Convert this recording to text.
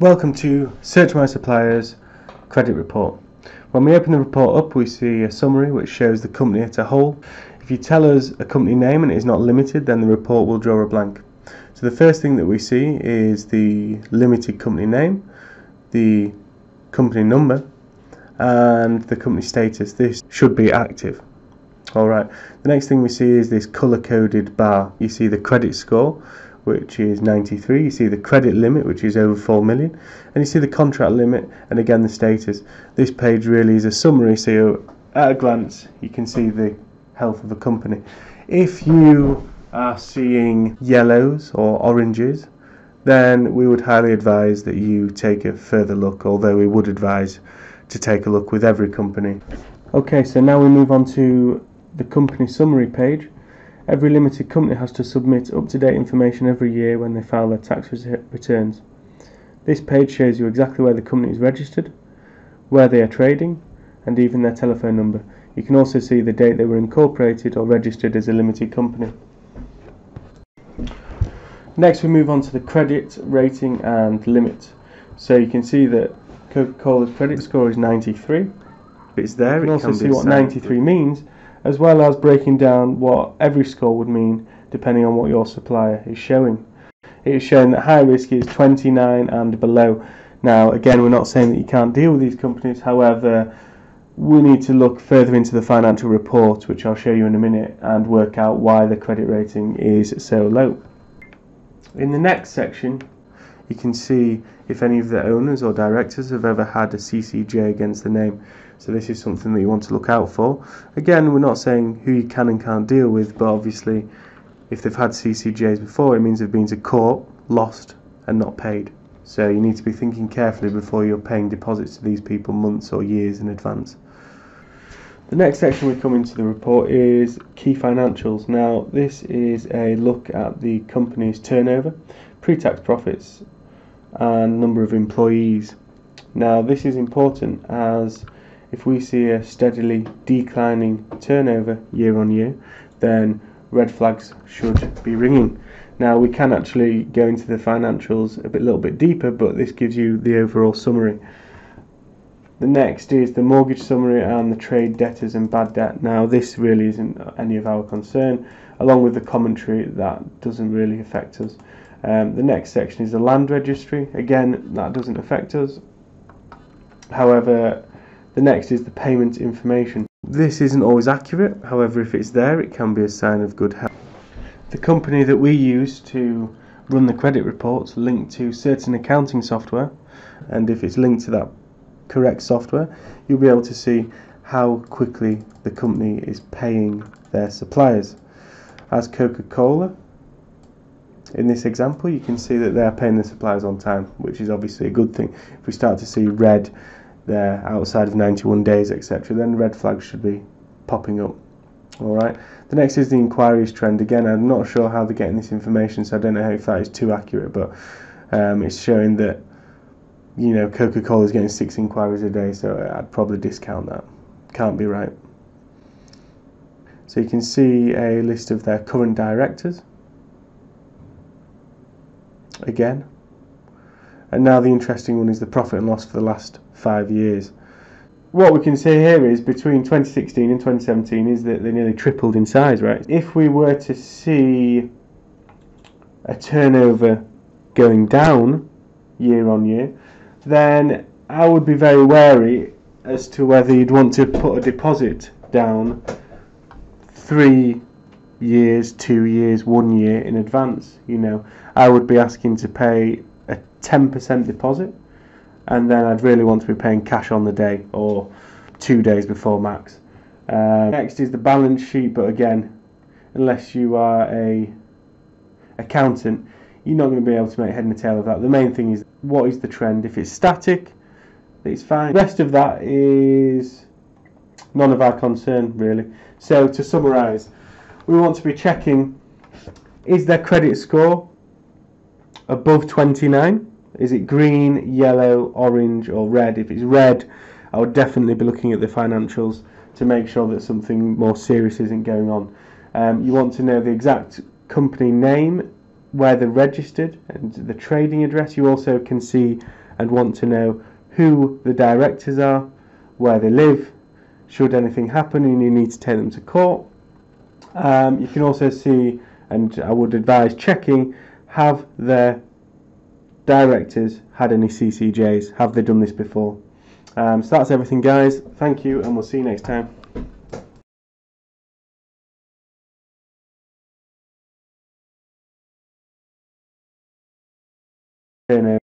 Welcome to Search My Suppliers credit report. When we open the report up, we see a summary which shows the company as a whole. If you tell us a company name and it is not limited, then the report will draw a blank. So the first thing that we see is the limited company name, the company number, and the company status. This should be active. Alright, the next thing we see is this colour-coded bar. You see the credit score, which is 93, you see the credit limit, which is over 4 million, and you see the contract limit, and again the status. This page really is a summary, so at a glance you can see the health of the company. If you are seeing yellows or oranges, then we would highly advise that you take a further look, although we would advise to take a look with every company. Okay, so now we move on to the company summary page. Every limited company has to submit up-to-date information every year when they file their tax returns. This page shows you exactly where the company is registered, where they are trading, and even their telephone number. You can also see the date they were incorporated or registered as a limited company. Next we move on to the credit, rating and limit. So you can see that Coca-Cola's credit score is 93. It's there. You can also see what 93 means, as well as breaking down what every score would mean depending on what your supplier is showing. It is showing that high risk is 29 and below. Now again, we're not saying that you can't deal with these companies, however we need to look further into the financial report, which I'll show you in a minute, and work out why the credit rating is so low. In the next section you can see if any of the owners or directors have ever had a CCJ against the name. So this is something that you want to look out for. Again, we're not saying who you can and can't deal with, but obviously if they've had CCJs before, it means they've been to court, lost and not paid. So you need to be thinking carefully before you're paying deposits to these people months or years in advance. The next section we come into the report is key financials. Now this is a look at the company's turnover, pre-tax profits and number of employees. Now this is important, as if we see a steadily declining turnover year on year, then red flags should be ringing. Now we can actually go into the financials a little bit deeper, but this gives you the overall summary. The next is the mortgage summary and the trade debtors and bad debt. Now this really isn't any of our concern, along with the commentary that doesn't really affect us. The next section is the land registry. Again, that doesn't affect us. However, the next is the payment information. This isn't always accurate, however if it's there it can be a sign of good health. The company that we use to run the credit reports linked to certain accounting software, and if it's linked to that correct software, you'll be able to see how quickly the company is paying their suppliers. As Coca-Cola, in this example, you can see that they are paying the suppliers on time, which is obviously a good thing. If we start to see red there outside of 91 days, etc., then red flags should be popping up. Alright, the next is the inquiries trend. Again, I'm not sure how they're getting this information, so I don't know if that is too accurate, but it's showing that, you know, Coca-Cola is getting 6 inquiries a day, so I'd probably discount that. Can't be right. So you can see a list of their current directors again, and now the interesting one is the profit and loss for the last 5 years. What we can see here is between 2016 and 2017 is that they nearly tripled in size, right? If we were to see a turnover going down year on year, then I would be very wary as to whether you'd want to put a deposit down 3 years, 2 years, 1 year in advance. You know, I would be asking to pay a 10% deposit, and then I'd really want to be paying cash on the day or 2 days before max. Next is the balance sheet, but again, unless you are a accountant, you're not going to be able to make head and tail of that. The main thing is, what is the trend? If it's static, it's fine. The rest of that is none of our concern, really. So to summarise, we want to be checking, is their credit score above 29? Is it green, yellow, orange or red? If it's red, I would definitely be looking at the financials to make sure that something more serious isn't going on. You want to know the exact company name, where they're registered, and the trading address. You also can see and want to know who the directors are, where they live, should anything happen and you need to take them to court. You can also see, and I would advise checking, have their directors had any CCJs? Have they done this before? So that's everything, guys. Thank you, and we'll see you next time. Okay, now.